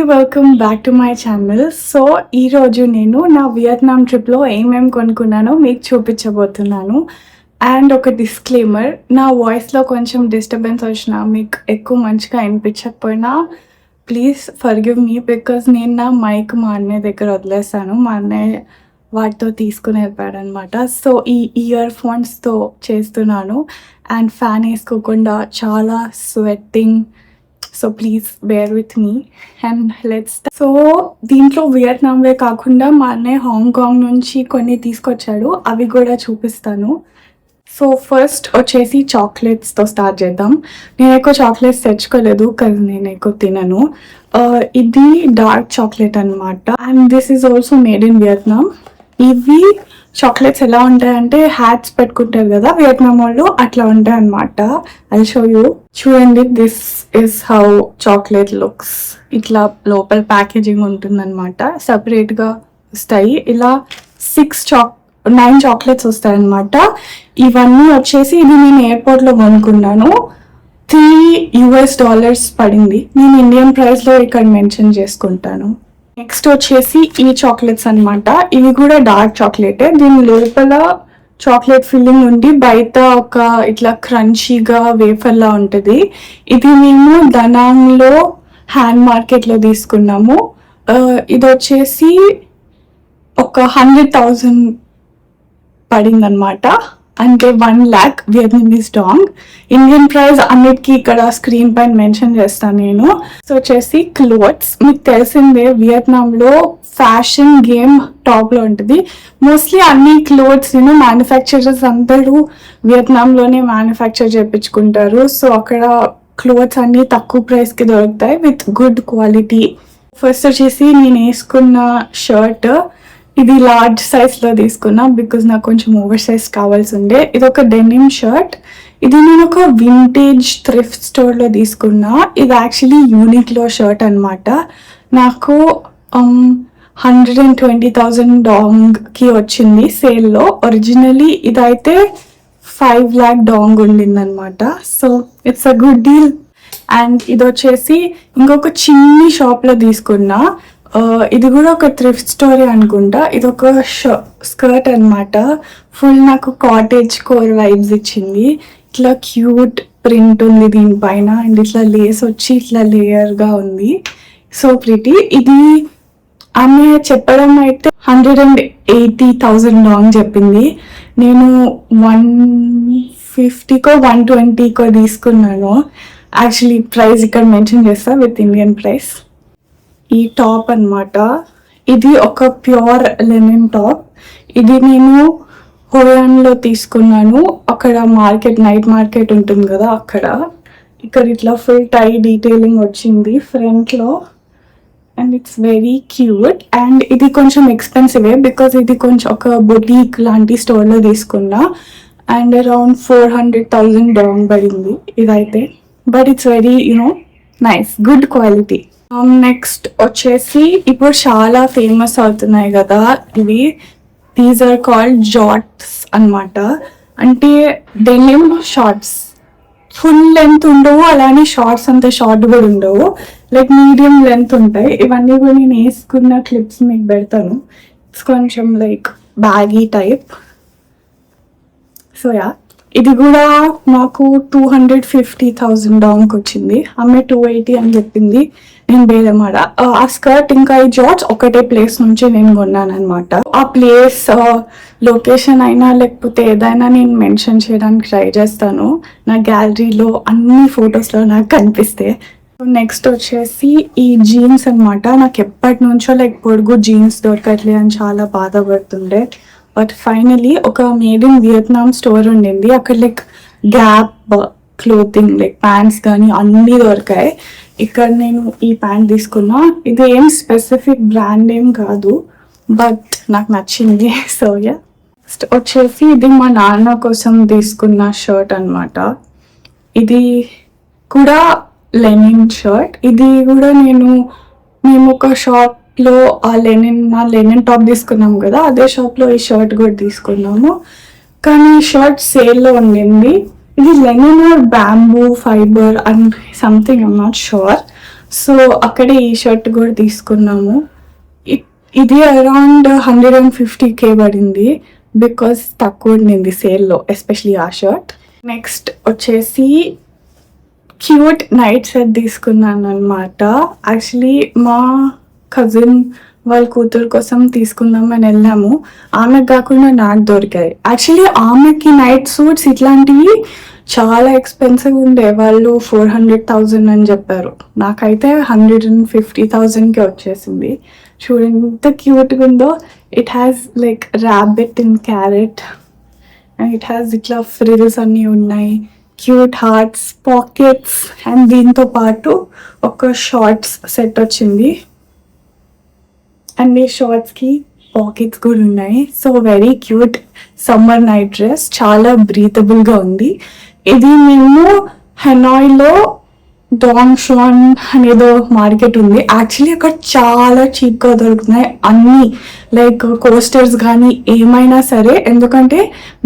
Welcome back to my channel. So ఈరోజు నేను నా వియత్నాం ట్రిప్లో ఏమేమి కొనుక్కున్నానో మీకు చూపించబోతున్నాను. అండ్ ఒక డిస్క్లైమర్, నా వాయిస్లో కొంచెం డిస్టర్బెన్స్ వచ్చినా మీకు ఎక్కువ మంచిగా వినిపించకపోయినా ప్లీజ్ ఫర్గివ్ మీ, బికాజ్ నేను నా మైక్ మా అన్నయ్య దగ్గర వదిలేసాను. మా అన్నయ్య వాటితో తీసుకుని వెళ్ళిపోయాడు అనమాట. సో ఈ ఇయర్ ఫోన్స్తో చేస్తున్నాను అండ్ ఫ్యాన్ వేసుకోకుండా చాలా sweating. So please bear with me and let's. So దీంట్లో వియత్నాంవే కాకుండా మా అన్నయ్య హాంకాంగ్ నుంచి కొన్ని తీసుకొచ్చాడు, అవి కూడా చూపిస్తాను. సో ఫస్ట్ వచ్చేసి చాక్లెట్స్తో స్టార్ట్ చేద్దాం. నేను ఎక్కువ చాక్లెట్స్ తెచ్చుకోలేదు కదా, నేను ఎక్కువ తినను. ఇది డార్క్ చాక్లెట్ అనమాట and this is also made in Vietnam. ఇవి చాక్లెట్స్ ఎలా ఉంటాయంటే హ్యాట్స్ పెట్టుకుంటారు కదా వియత్నాం వాళ్ళు, అట్లా ఉంటాయి అనమాట. I show you. చూడండి, this is how chocolate looks. ఇట్లా లోపల ప్యాకేజింగ్ ఉంటుంది అనమాట. సపరేట్గా వస్తాయి. ఇలా 9 చాక్లెట్స్ వస్తాయి అనమాట. ఇవన్నీ వచ్చేసి ఇది నేను ఎయిర్పోర్ట్లో కొనుక్కున్నాను. $3 పడింది. నేను ఇండియన్ ప్రైస్లో ఇక్కడ మెన్షన్ చేసుకుంటాను. నెక్స్ట్ వచ్చేసి ఈ చాక్లెట్స్ అనమాట. ఇవి కూడా డార్క్ చాక్లెటే. దీని లోపల చాక్లెట్ ఫిల్లింగ్ ఉండి బయట ఒక ఇట్లా క్రంచీగా వేఫర్లా ఉంటుంది. ఇది మేము దనాంగ్లో హ్యాండ్ మార్కెట్లో తీసుకున్నాము. ఇది వచ్చేసి ఒక 100,000 పడింది అనమాట, అంటే 1 lakh Vietnamese dong. Indian price అన్నిటికీ ఇక్కడ స్క్రీన్ పైన మెన్షన్ చేస్తాను నేను. సో వచ్చేసి క్లోత్స్. మీకు తెలిసిందే వియత్నాంలో ఫ్యాషన్ గేమ్ టాప్లో ఉంటుంది. మోస్ట్లీ అన్ని క్లోత్స్ మ్యానుఫ్యాక్చరర్స్ అందరూ వియత్నాంలోనే మ్యానుఫ్యాక్చర్ చేయించుకుంటారు. సో అక్కడ క్లోత్స్ అన్నీ తక్కువ ప్రైస్కి దొరుకుతాయి విత్ గుడ్ క్వాలిటీ. ఫస్ట్ వచ్చేసి నేను వేసుకున్న షర్ట్, ఇది లార్జ్ సైజ్లో తీసుకున్నా బికాజ్ నాకు కొంచెం ఓవర్ సైజ్ కావాల్సి ఉండే. ఇది ఒక డెనిమ్ షర్ట్. ఇది నేను ఒక వింటేజ్ థ్రిఫ్ట్ స్టోర్లో తీసుకున్నా. ఇది యాక్చువల్లీ యూనిక్లో షర్ట్ అనమాట. నాకు 120,000 డాంగ్కి వచ్చింది సేల్లో. ఒరిజినలీ ఇదైతే 5 lakh డాంగ్ ఉండిందనమాట. So it's a good deal. And ఇది వచ్చేసి ఇంకొక చిన్ని షాప్లో తీసుకున్నా. ఇది కూడా ఒక థ్రిఫ్ట్ స్టోరీ అనుకుంటా. ఇది ఒక స్కర్ట్ అనమాట. ఫుల్ నాకు కాటేజ్ కోర్ వైబ్స్ ఇచ్చింది. ఇట్లా క్యూట్ ప్రింట్ ఉంది దీనిపైన అండ్ ఇట్లా లేస్ వచ్చి ఇట్లా లేయర్గా ఉంది. So pretty. ఇది ఆమె చెప్పడం అయితే 180,000 డాంగ్ చెప్పింది. నేను 150కో 120కో తీసుకున్నాను. యాక్చువల్లీ ప్రైస్ ఇక్కడ మెన్షన్ చేస్తా విత్ ఇండియన్ ప్రైస్. ఈ టాప్ అనమాట. ఇది ఒక ప్యూర్ లెనిన్ టాప్. ఇది నేను హోయాన్లో తీసుకున్నాను. అక్కడ మార్కెట్, నైట్ మార్కెట్ ఉంటుంది కదా అక్కడ. ఇక్కడ ఇట్లా ఫుల్ టై డీటెయిలింగ్ వచ్చింది ఫ్రంట్లో and it's very cute. And ఇది కొంచెం ఎక్స్పెన్సివే బికాజ్ ఇది కొంచెం ఒక బొటీక్ లాంటి స్టోర్లో తీసుకున్నా అండ్ అరౌండ్ 400,000 డాంగ్ పడింది ఇదైతే. But it's very nice, good quality. Next వచ్చేసి ఇప్పుడు చాలా ఫేమస్ అవుతున్నాయి కదా ఇవి. దీస్ ఆర్ కాల్డ్ జాట్స్ అనమాట. అంటే డెనిమ్ షార్ట్స్. ఫుల్ లెంత్ ఉండవు, అలానే షార్ట్స్ అంత షార్ట్ కూడా ఉండవు, లైక్ మీడియం లెంత్ ఉంటాయి. ఇవన్నీ కూడా నేను వేసుకున్న క్లిప్స్ మీకు పెడతాను. ఇట్స్ కొంచెం like baggy type. So yeah, ఇది కూడా నాకు 250,000 డాంగ్కి వచ్చింది. ఆమె 280 అని చెప్పింది. నేను బేరమాడ. ఆ స్కర్ట్ ఇంకా ఈ జార్జ్ ఒకటే ప్లేస్ నుంచి నేను కొన్నాను అనమాట. ఆ ప్లేస్ లొకేషన్ అయినా లేకపోతే ఏదైనా నేను మెన్షన్ చేయడానికి ట్రై చేస్తాను నా గ్యాలరీలో, అన్ని ఫొటోస్లో నాకు కనిపిస్తే. నెక్స్ట్ వచ్చేసి ఈ జీన్స్ అనమాట. నాకు ఎప్పటి నుంచో లైక్ పొడుగు జీన్స్ దొరకట్లేదు అని చాలా బాధపడుతుండే. బట్ ఫైనలీ ఒక మేడ్ ఇన్ వియత్నాం స్టోర్ ఉండింది. అక్కడ like gap clothing like pants కానీ అన్నీ దొరికాయి. ఇక్కడ నేను ఈ ప్యాంట్ తీసుకున్నా. ఇది ఏం స్పెసిఫిక్ బ్రాండ్ ఏం కాదు, బట్ నాకు నచ్చింది. So yeah. నెక్స్ట్ వచ్చేసి ఇది మా నాన్న కోసం తీసుకున్న షర్ట్ అనమాట. ఇది కూడా లెనిన్ షర్ట్. ఇది కూడా మేము ఒక షాప్లో నా లెనిన్ టాప్ తీసుకున్నాం కదా, అదే షాప్లో ఈ షర్ట్ కూడా తీసుకున్నాము. కానీ ఈ షర్ట్ సేల్లో ఉండింది. ఇది linen or bamboo fibre and something, I'm not sure. So అక్కడే ఈ షర్ట్ కూడా తీసుకున్నాము. ఇది అరౌండ్ 150K పడింది బికాస్ తక్కువ ఉండింది సేల్లో, ఎస్పెషలీ ఆ షర్ట్. నెక్స్ట్ వచ్చేసి క్యూట్ నైట్ సెట్ తీసుకున్నాను అనమాట. యాక్చువల్లీ మా కజిన్ వాళ్ళ కూతురు కోసం తీసుకుందామని వెళ్ళాము. ఆమెకు కాకుండా నాకు దొరికాయి. యాక్చువల్లీ ఆమెకి నైట్ సూట్స్ ఇట్లాంటివి చాలా ఎక్స్పెన్సివ్ ఉండే, వాళ్ళు 400,000 అని చెప్పారు. నాకైతే 150,000కే వచ్చేసింది. చూడండి ఎంత క్యూట్గా ఉందో. It has like rabbit in carrot and it has ఇట్లా ఫ్రిల్స్ అన్నీ ఉన్నాయి, క్యూట్ హార్ట్స్, పాకెట్స్ అండ్ దీంతో పాటు ఒక షార్ట్స్ సెట్ వచ్చింది. అండ్ ఈ షార్ట్స్కి పాకెట్స్ కూడా ఉన్నాయి. So very cute summer night dress, చాలా బ్రీతబుల్గా ఉంది. ఇది మేము హెనాయ్లో డాంగ్ షాన్ అనేదో మార్కెట్ ఉంది. యాక్చువల్లీ అక్కడ చాలా చీప్గా దొరుకుతున్నాయి అన్నీ, లైక్ కోస్టర్స్ కానీ ఏమైనా సరే, ఎందుకంటే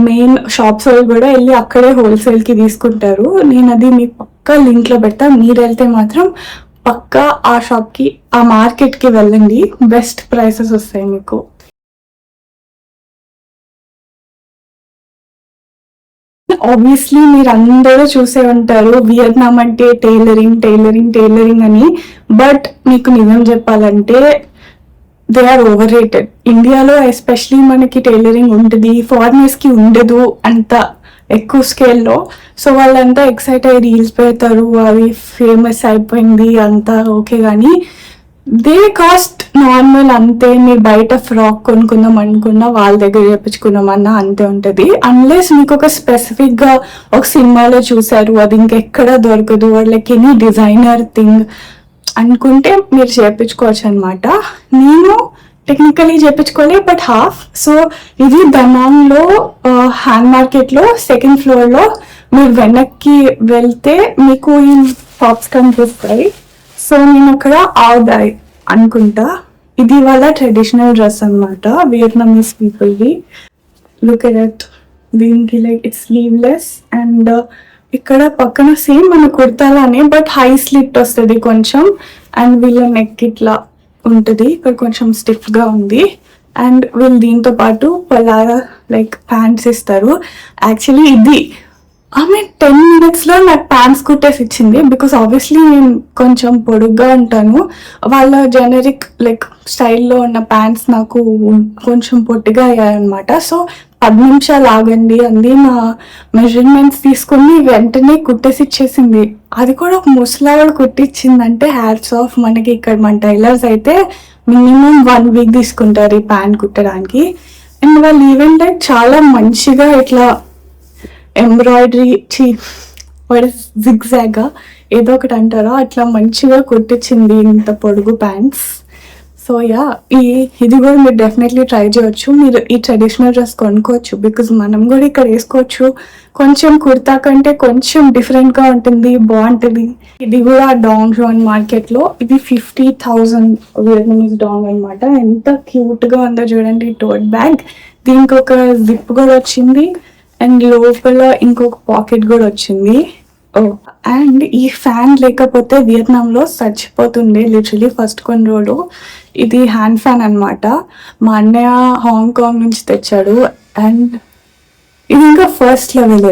మెయిన్ షాప్స్ వాళ్ళు కూడా వెళ్ళి అక్కడే హోల్సేల్కి తీసుకుంటారు. నేను అది మీకు పక్కా లింక్లో పెడతా. మీరు వెళ్తే మాత్రం పక్కా ఆ షాప్కి, ఆ మార్కెట్కి వెళ్ళండి, బెస్ట్ ప్రైసెస్ వస్తాయి మీకు. ఆబ్వియస్లీ మీరు అందరూ చూసే ఉంటారు వియత్నాం అంటే టైలరింగ్ అని. బట్ మీకు నిజం చెప్పాలంటే దే ఆర్ ఓవర్ రేటెడ్. ఇండియాలో ఎస్పెషలీ మనకి టైలరింగ్ ఉంటుంది, ఫారినర్స్కి ఉండదు అంత ఎక్కువ స్కేల్లో. సో వాళ్ళంతా ఎక్సైట్ అయ్యి రీల్స్ పెడతారు, అవి ఫేమస్ అయిపోయింది అంతా ఓకే, కానీ దే కాస్ట్ నార్మల్ అంతే. మీరు బయట ఫ్రాక్ కొనుక్కుందాం అనుకున్నా, వాళ్ళ దగ్గర చేయించుకున్నామన్నా అంతే ఉంటుంది. అన్లెస్ మీకు ఒక స్పెసిఫిక్గా ఒక సినిమాలో చూసారు, అది ఇంకెక్కడ దొరకదు, వాళ్ళకి ఎనీ డిజైనర్ థింగ్ అనుకుంటే మీరు చేయించుకోవచ్చు అనమాట. నేను టెక్నికలీ చేయించుకోలే, బట్ హాఫ్. సో ఇది దనాంలో హ్యాండ్ మార్కెట్లో సెకండ్ ఫ్లోర్లో మీరు వెనక్కి వెళ్తే మీకు ఈ షాప్స్ కనిపిస్తాయి. సో నేను అక్కడ ఆవుదాయ్ అనుకుంటా. ఇది వాళ్ళ ట్రెడిషనల్ డ్రెస్ అనమాట, వియత్నామీస్ పీపుల్ది. లుక్ ఎట్ దీనికి లైక్ ఇట్స్ స్లీవ్లెస్ అండ్ ఇక్కడ పక్కన సేమ్ మన కుర్తాలానే బట్ హై స్లిట్ వస్తుంది కొంచెం. అండ్ వీళ్ళ నెక్ ఇట్లా ఉంటుంది, ఇక్కడ కొంచెం స్టిఫ్గా ఉంది. అండ్ వీళ్ళు దీంతో పాటు పలారా లైక్ ప్యాంట్స్ ఇస్తారు. యాక్చువల్లీ ఇది ఆమె 10 minutesలో నాకు ప్యాంట్స్ కుట్టేసి ఇచ్చింది. బికాస్ ఆబ్వియస్లీ నేను కొంచెం పొడుగ్గా ఉంటాను, వాళ్ళ జెనరిక్ లైక్ స్టైల్లో ఉన్న ప్యాంట్స్ నాకు కొంచెం పొట్టిగా అయ్యాయన్నమాట. సో 10 నిమిషాలు ఆగండి అంది. నా మెజర్మెంట్స్ తీసుకుని వెంటనే కుట్టేసి ఇచ్చేసింది. అది కూడా ఒక ముసలావిడ కుట్టించిందంటే హ్యాట్స్ ఆఫ్. మనకి ఇక్కడ మన టైలర్స్ అయితే మినిమం 1 week తీసుకుంటారు ఈ ప్యాంట్ కుట్టడానికి. అండ్ వాళ్ళు ఈవెన్ లైక్ చాలా మంచిగా ఇట్లా ఎంబ్రాయిడరీ జిగ్జాగా ఏదో ఒకటి అంటారో అట్లా మంచిగా కుట్టించింది ఇంత పొడుగు ప్యాంట్స్. సో యా, ఇది కూడా మీరు డెఫినెట్లీ ట్రై చేయొచ్చు. మీరు ఈ ట్రెడిషనల్ డ్రెస్ కొనుక్కోవచ్చు, బికాజ్ మనం కూడా ఇక్కడ వేసుకోవచ్చు. కొంచెం కుర్తా కంటే కొంచెం డిఫరెంట్గా ఉంటుంది, బాగుంటుంది. ఇది కూడా డాంగ్ షాన్ మార్కెట్లో. ఇది 50,000 వియత్నామీస్ డాంగ్ అనమాట. ఎంత క్యూట్గా ఉందో చూడండి. టోట్ బ్యాగ్, దీనికి ఒక జిప్ కూడా వచ్చింది అండ్ లోపల ఇంకొక పాకెట్ కూడా వచ్చింది. అండ్ ఈ ఫ్యాన్ లేకపోతే వియత్నాంలో చచ్చిపోతుండే లిటరలీ ఫస్ట్ కొన్ని రోజులు. ఇది హ్యాండ్ ఫ్యాన్ అనమాట, మా అన్నయ్య హాంకాంగ్ నుంచి తెచ్చాడు. అండ్ ఇది ఇంకా ఫస్ట్ లెవెల్,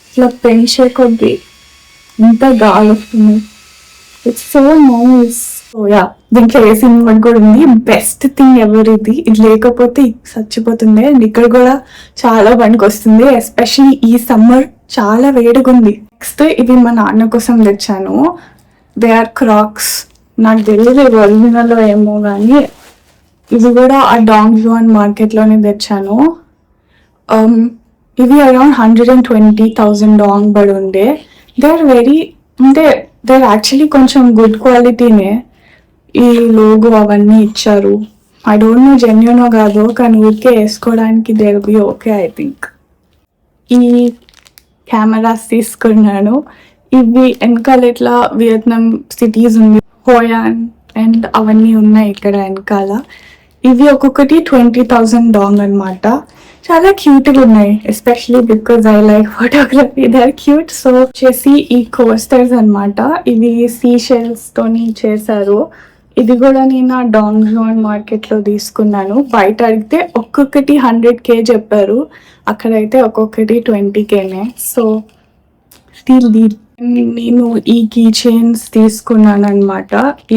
ఇట్లా పెంచే కొద్ది ఇంత గాలి వస్తుంది. It's so nice. యా, దీంట్లో ఏసీ మూమెంట్ కూడా ఉంది. బెస్ట్ థింగ్ ఎవర్ ఇది. ఇది లేకపోతే చచ్చిపోతుంది. అండ్ ఇక్కడ కూడా చాలా పనికి వస్తుంది, ఎస్పెషల్లీ ఈ సమ్మర్ చాలా వేడిగా ఉంది. నెక్స్ట్ ఇది మా నాన్న కోసం తెచ్చాను. They are crocs. నాకు తెలియదు ఒరిజినల్లో ఏమో కానీ ఇది కూడా ఆ డాంగ్ షాన్ మార్కెట్లోనే తెచ్చాను. ఇవి అరౌండ్ 120,000 డాంగ్ బడి ఉండే. దే ఆర్ వెరీ అంటే దే ఆర్ యాక్చువల్లీ కొంచెం గుడ్ క్వాలిటీనే. ఈ లోగో అవన్నీ ఇచ్చారు. ఐ డోంట్ నో జెన్యూనో కాదు, కానీ ఊరికే వేసుకోవడానికి they will be okay I think. ఈ కెమెరాస్ తీసుకున్నాను. ఇవి వెనకాల ఇట్లా వియత్నాం సిటీస్ ఉంది, హోయాన్ అండ్ అవన్నీ ఉన్నాయి ఇక్కడ వెనకాల. ఇవి ఒక్కొక్కటి 20,000 డాంగ్ అనమాట. చాలా క్యూట్గా ఉన్నాయి, especially because I like photography, they are cute. So వచ్చేసి ఈ కోస్టర్స్ అన్నమాట, ఇవి సీ షెల్స్ తోని చేశారు. ఇది కూడా నేను ఆ డాంగ్జోన్ మార్కెట్లో తీసుకున్నాను. బయట అడిగితే ఒక్కొక్కటి 100K చెప్పారు, అక్కడైతే ఒక్కొక్కటి 20Kనే. సో స్టిల్ నేను ఈ కీ చైన్స్ తీసుకున్నాను అనమాట.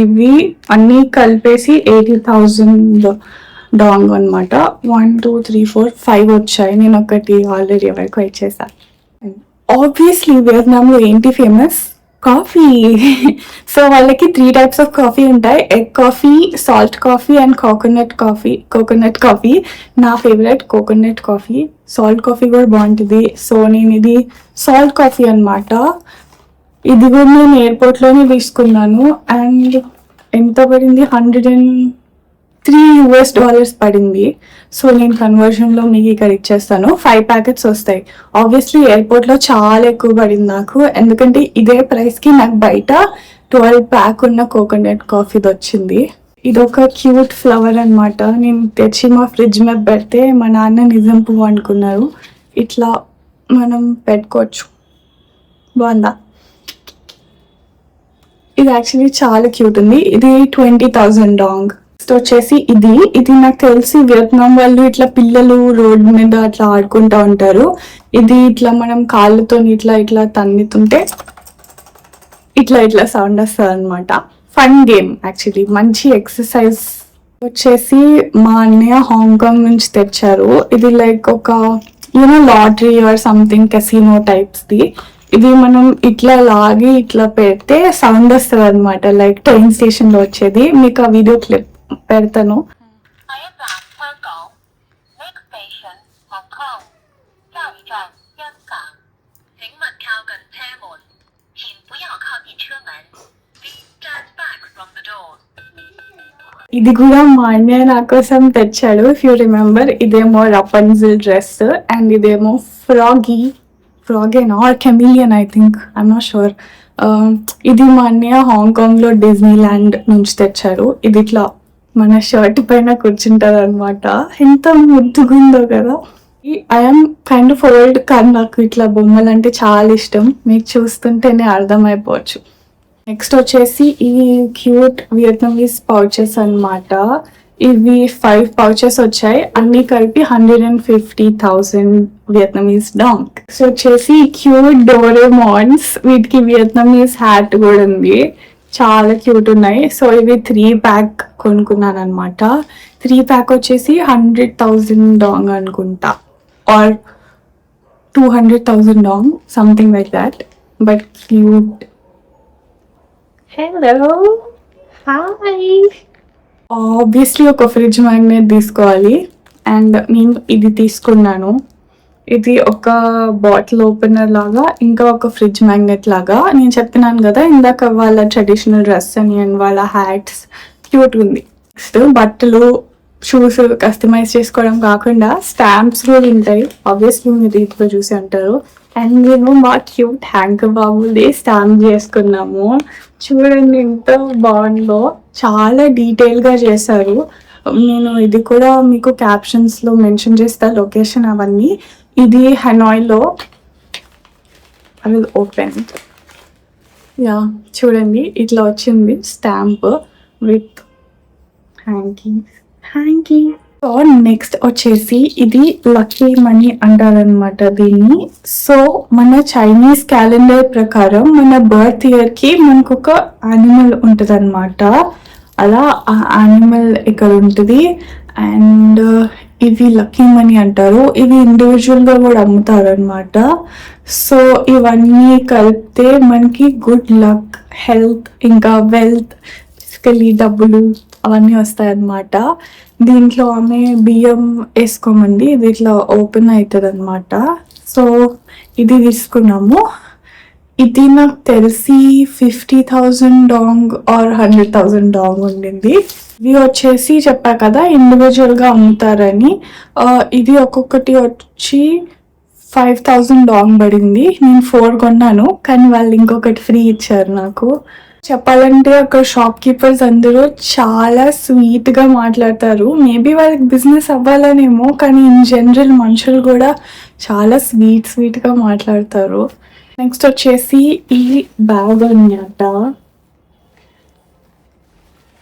ఇవి అన్నీ కలిపేసి 80,000 డాంగ్ అనమాట. 1 2 3 4 5 వచ్చాయి. నేను ఒకటి ఆల్రెడీ ఎవరికి ఇచ్చేసాను. ఆబ్వియస్లీ వియత్నాంలో ఏంటి ఫేమస్? కాఫీ. సో వాళ్ళకి 3 types ఆఫ్ కాఫీ ఉంటాయి, egg coffee, salt coffee and coconut coffee. Coconut coffee నా favourite, coconut coffee. Salt coffee కూడా బాగుంటుంది. సో నేను ఇది సాల్ట్ కాఫీ అనమాట. ఇది కూడా నేను ఎయిర్పోర్ట్లోనే తీసుకున్నాను. అండ్ ఎంత పడింది? $103 పడింది. సో నేను కన్వర్షన్లో మీకు ఇక్కడ ఇచ్చేస్తాను. 5 ప్యాకెట్స్ వస్తాయి. ఆబ్వియస్లీ ఎయిర్పోర్ట్లో చాలా ఎక్కువ పడింది నాకు, ఎందుకంటే ఇదే ప్రైస్కి నాకు బయట 12 ప్యాక్ ఉన్న కోకోనట్ కాఫీది వచ్చింది. ఇది ఒక క్యూట్ ఫ్లవర్ అనమాట. నేను తెచ్చి మా ఫ్రిడ్జ్ మీద పెడితే మా నాన్న నిజం పువ్వు అనుకున్నారు. ఇట్లా మనం పెట్టుకోవచ్చు. బాగుందా? ఇది యాక్చువల్లీ చాలా క్యూట్ ఉంది. ఇది 20,000 డాంగ్. వచ్చేసి ఇది నాకు తెలిసి వియత్నాం వాళ్ళు ఇట్లా పిల్లలు రోడ్ మీద అట్లా ఆడుకుంటా ఉంటారు. ఇది ఇట్లా మనం కాళ్ళతో ఇట్లా ఇట్లా తన్నుతుంటే ఇట్లా సౌండ్ వస్తుంది అనమాట. ఫన్ గేమ్ యాక్చువల్లీ, మంచి ఎక్సర్సైజ్. వచ్చేసి మా అన్నయ్య హాంకాంగ్ నుంచి తెచ్చారు. ఇది లైక్ ఒక లాటరీ ఆర్ సంథింగ్ కెసినో టైప్స్ది. ఇది మనం ఇట్లా లాగి ఇట్లా పెడితే సౌండ్ వస్తుంది అనమాట, లైక్ ట్రైన్ స్టేషన్ లో వచ్చేది. మీకు ఆ వీడియో క్లిప్ పెడతాను. ఇది కూడా మా అన్నయ్య నా కోసం తెచ్చాడు. ఇఫ్ యూ రిమెంబర్, ఇదేమో రపన్జిల్ డ్రెస్ అండ్ ఇదేమో ఫ్రాగేనా or chameleon, I think, I'm not sure. ఇది మా అన్నయ్య హాంకాంగ్లో డిజ్నీ ల్యాండ్ నుంచి తెచ్చారు. ఇది ఇట్లా మన షర్ట్ పైన కూర్చుంటారు అనమాట. ఎంత ముద్దుగుందో కదా. ఐఎమ్ కైండ్ ఆఫ్ ఓల్డ్, కానీ నాకు ఇట్లా బొమ్మలు అంటే చాలా ఇష్టం. మీకు చూస్తుంటేనే అర్థమైపోవచ్చు. నెక్స్ట్ వచ్చేసి ఈ క్యూట్ వియత్నమీస్ పౌచెస్ అనమాట. ఇవి 5 pouches వచ్చాయి, అన్ని కలిపి 150,000 వియత్నమీస్ డాంగ్. సో వచ్చేసి క్యూట్ డోరేమాన్స్, వీటికి వియత్నమీస్ హ్యాట్ కూడా ఉంది, చాలా క్యూట్ ఉన్నాయి. సో ఇవి 3 pack కొనుక్కున్నాను అనమాట. 3 pack వచ్చేసి 100,000 డాంగ్ అనుకుంటా, or 200,000 dong, something like that. But cute. Hello, hi. Obviously ఒక ఫ్రిడ్జ్ మ్యాగ్నెట్ తీసుకోవాలి, అండ్ నేను ఇది తీసుకున్నాను. ఇది ఒక బాటిల్ ఓపెనర్ లాగా, ఇంకా ఒక ఫ్రిడ్జ్ మ్యాగ్నెట్ లాగా. నేను చెప్తున్నాను కదా ఇందాక వాళ్ళ ట్రెడిషనల్ డ్రెస్ అని అండ్ వాళ్ళ హ్యాట్స్ క్యూట్ ఉంది. నెక్స్ట్ బట్టలు, షూస్ కస్టమైజ్ చేసుకోవడం కాకుండా స్టాంప్స్ కూడా ఉంటాయి. ఆబ్వియస్లీ మీరు రీతిలో చూసి ఉంటారు. అండ్ మేము మా క్యూట్ హ్యాంక్ బాబుది స్టాంప్ చేసుకున్నాము. చూడండి ఎంత బాగుందో, చాలా డీటెయిల్గా చేశారు. నేను ఇది కూడా మీకు క్యాప్షన్స్లో మెన్షన్ చేస్తా, లొకేషన్ అవన్నీ. ఇది హనాయ్లో. I will open. యా, చూడండి ఇట్లా వచ్చింది stamp with hanky. So next వచ్చేసి ఇది లక్కీ మనీ అంటారనమాట దీన్ని. సో మన చైనీస్ క్యాలెండర్ ప్రకారం మన బర్త్ ఇయర్కి మనకు ఒక యానిమల్ ఉంటుంది అనమాట. అలా ఆ యానిమల్ ఇక్కడ ఉంటుంది. అండ్ ఇవి లక్కీ మనీ అంటారు. ఇవి ఇండివిజువల్గా కూడా అమ్ముతారు అనమాట. సో ఇవన్నీ కలిపితే మనకి గుడ్ లక్, హెల్త్, ఇంకా వెల్త్, బేసికలీ డబ్బులు అవన్నీ వస్తాయి అన్నమాట. దీంట్లో ఆమె బియ్యం వేసుకోమంది, ఇది ఇట్లా ఓపెన్ అవుతుంది అనమాట. సో ఇది తీసుకున్నాము. ఇది నాకు తెలిసి 50,000 డాంగ్ ఆర్ 100,000 డాంగ్ ఉండింది. ఇవి వచ్చేసి చెప్పా కదా ఇండివిజువల్గా అమ్ముతారని. ఇది ఒక్కొక్కటి వచ్చి 5,000 డాంగ్ పడింది. నేను 4 కొన్నాను, కానీ వాళ్ళు ఇంకొకటి ఫ్రీ ఇచ్చారు నాకు. చెప్పాలంటే అక్కడ షాప్ కీపర్స్ అందరూ చాలా స్వీట్గా మాట్లాడతారు. మేబీ వాళ్ళకి బిజినెస్ అవ్వాలనేమో, కానీ ఇన్ జనరల్ మనుషులు కూడా చాలా స్వీట్గా మాట్లాడతారు. నెక్స్ట్ వచ్చేసి ఈ బ్యాగ్ అన్నమాట.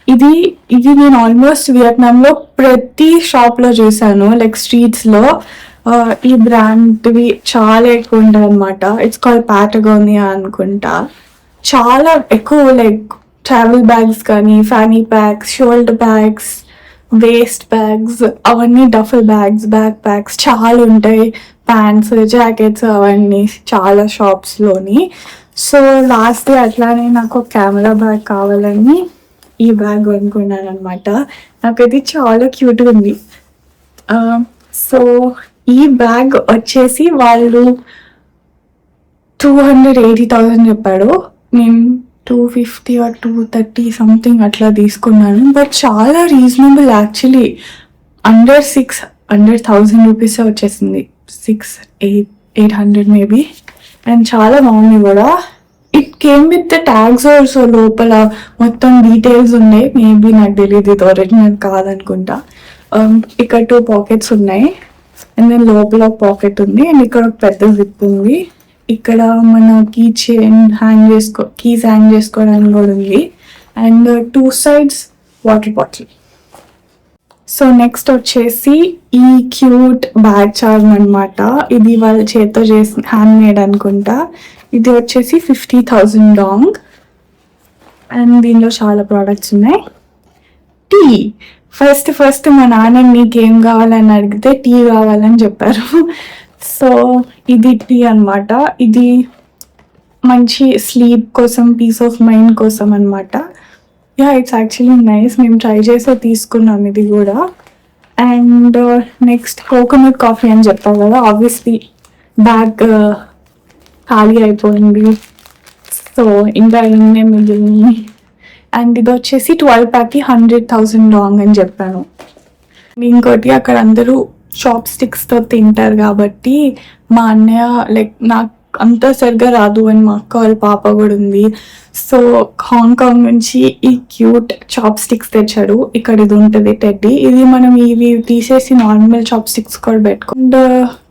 ఇది నేను ఆల్మోస్ట్ వియత్నాంలో ప్రతి షాప్లో చూసాను, లైక్ స్ట్రీట్స్లో. ఈ బ్రాండ్వి చాలా ఎక్కువ ఉంటాయి అనమాట. ఇట్స్ కాల్డ్ పాటగోనియా అనుకుంటా. చాలా ఎక్కువ, లైక్ ట్రావెల్ బ్యాగ్స్ కానీ, fanny bags, shoulder bags, waste bags, అవన్నీ డఫల్ బ్యాగ్స్, బ్యాక్ ప్యాక్స్ చాలా ఉంటాయి. ప్యాంట్స్, జాకెట్స్ అవన్నీ చాలా షాప్స్లోని. సో లాస్ట్ అట్లానే నాకు కెమెరా బ్యాగ్ కావాలని ఈ బ్యాగ్ కొనుక్కున్నాను అనమాట. నాకైతే చాలా క్యూట్గా ఉంది. సో ఈ బ్యాగ్ వచ్చేసి వాళ్ళు 280,000 చెప్పాడు. నేను 250 or 230 సంథింగ్ అట్లా తీసుకున్నాను. బట్ చాలా రీజనబుల్ యాక్చువల్లీ. అండర్ 1,000 రూపీసే వచ్చేసింది, 600-800 మేబీ. అండ్ చాలా బాగుంది కూడా. It came with the tags also. లోపల మొత్తం డీటెయిల్స్ ఉన్నాయి. మేబీ నాకు తెలియదు, ఇది ఒరిజినల్ కాదనుకుంటా. ఇక్కడ 2 పాకెట్స్ ఉన్నాయి, అండ్ దెన్ లోపల ఒక పాకెట్ ఉంది, అండ్ ఇక్కడ ఒక పెద్ద జిప్ ఉంది. ఇక్కడ మన కీస్ హ్యాంగ్ చేసుకోవడానికి కూడా ఉంది, and 2 sides water bottle. So next వచ్చేసి ఈ క్యూట్ బ్యాగ్ చార్మ్ అనమాట. ఇది వాళ్ళ చేతితో చేసి హ్యాండ్ మేడ్ అనుకుంటా. ఇది వచ్చేసి 50,000 డాంగ్, అండ్ దీనిలో చాలా ప్రోడక్ట్స్ ఉన్నాయి. టీ ఫస్ట్ మా నాన్న నీకేం కావాలని అడిగితే టీ కావాలని చెప్పారు. సో ఇది టీ అనమాట. ఇది మంచి స్లీప్ కోసం, పీస్ ఆఫ్ మైండ్ కోసం అనమాట. Yeah, it's actually nice. మేము ట్రై చేసే తీసుకున్నాం ఇది కూడా. అండ్ నెక్స్ట్ కోకోనట్ కాఫీ అని చెప్పావు కదా, ఆబ్వియస్లీ బ్యాగ్ ఖాళీ అయిపోయింది, సో ఇంకా ఇన్నే మిగిలింది. అండ్ ఇది వచ్చేసి 12 ప్యాక్కి 100,000 డాంగ్ అని చెప్పాను. ఇంకోటి, అక్కడ అందరూ చాప్ స్టిక్స్తో తింటారు కాబట్టి మా అన్నయ్య, లైక్ నాకు అంత సరిగ్గా రాదు అని మా అక్క వాళ్ళ పాప కూడా ఉంది. సో హాంకాంగ్ నుంచి ఈ క్యూట్ చాప్ స్టిక్స్ తెచ్చాడు. ఇక్కడ ఇది ఉంటుంది టెడ్డీ. ఇది మనం ఇవి తీసేసి నార్మల్ చాప్ స్టిక్స్ కూడా పెట్టుకుంటే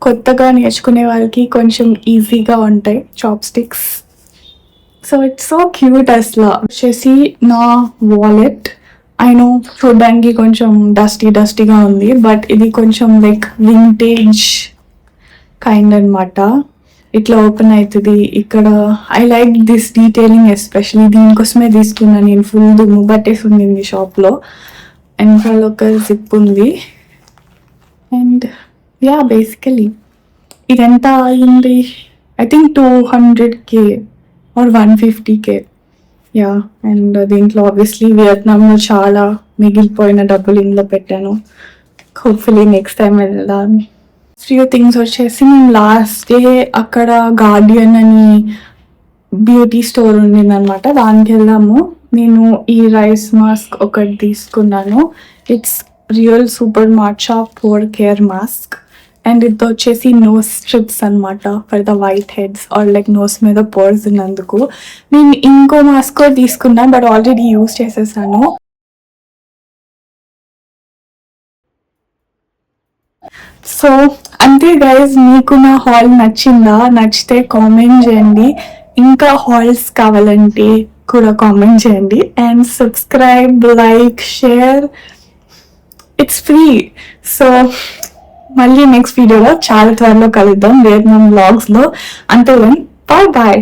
కొత్తగా నేర్చుకునే వాళ్ళకి కొంచెం ఈజీగా ఉంటాయి chopsticks. So it's so cute. అసలు వచ్చేసి నా వాలెట్. నో చూడడానికి కొంచెం డస్టీగా ఉంది, బట్ ఇది కొంచెం లైక్ వింటేజ్ కైండ్ అనమాట. ఇట్లా ఓపెన్ అవుతుంది. ఇక్కడ I like this detailing, especially దీనికోసమే తీసుకున్నాను నేను. ఫుల్ దుమ్ము పట్టేసి ఉంది షాప్లో. అండ్ ఒక జిప్ ఉంది. అండ్ యా, బేసికలీ ఇదంతా అయింది I think 200K or 150K. Yeah, and దీంట్లో ఆబ్వియస్లీ వియత్నాంలో చాలా మిగిలిపోయిన డబ్బులు ఇందులో పెట్టాను. హోప్ఫుల్లీ నెక్స్ట్ టైం వెళ్ళాలి. ఫ్యూ థింగ్స్ వచ్చేసి మేము లాస్ట్ డే అక్కడ గార్డియన్ అని బ్యూటీ స్టోర్ ఉండిందనమాట, దానికి వెళ్ళాము. నేను ఈ రైస్ మాస్క్ ఒకటి తీసుకున్నాను. It's real super matcha pore care mask. And ఇది వచ్చేసి నోస్ స్ట్రిప్స్ అనమాట for the whiteheads or like nose మీద పోర్స్ ఉన్నందుకు. నేను ఇంకో మాస్క్ కూడా తీసుకున్నాను, బట్ ఆల్రెడీ యూస్ చేసేసాను. సో అంతే గైజ్, మీకు నా హాల్ నచ్చిందా? నచ్చితే కామెంట్ చేయండి. ఇంకా హాల్స్ కావాలంటే కూడా కామెంట్ చేయండి. And subscribe, like, share, it's free. So మళ్ళీ నెక్స్ట్ వీడియోలో చాలా త్వరలో కలుద్దాం వియత్నాం వ్లాగ్స్లో. అంతే, బాయ్ బాయ్.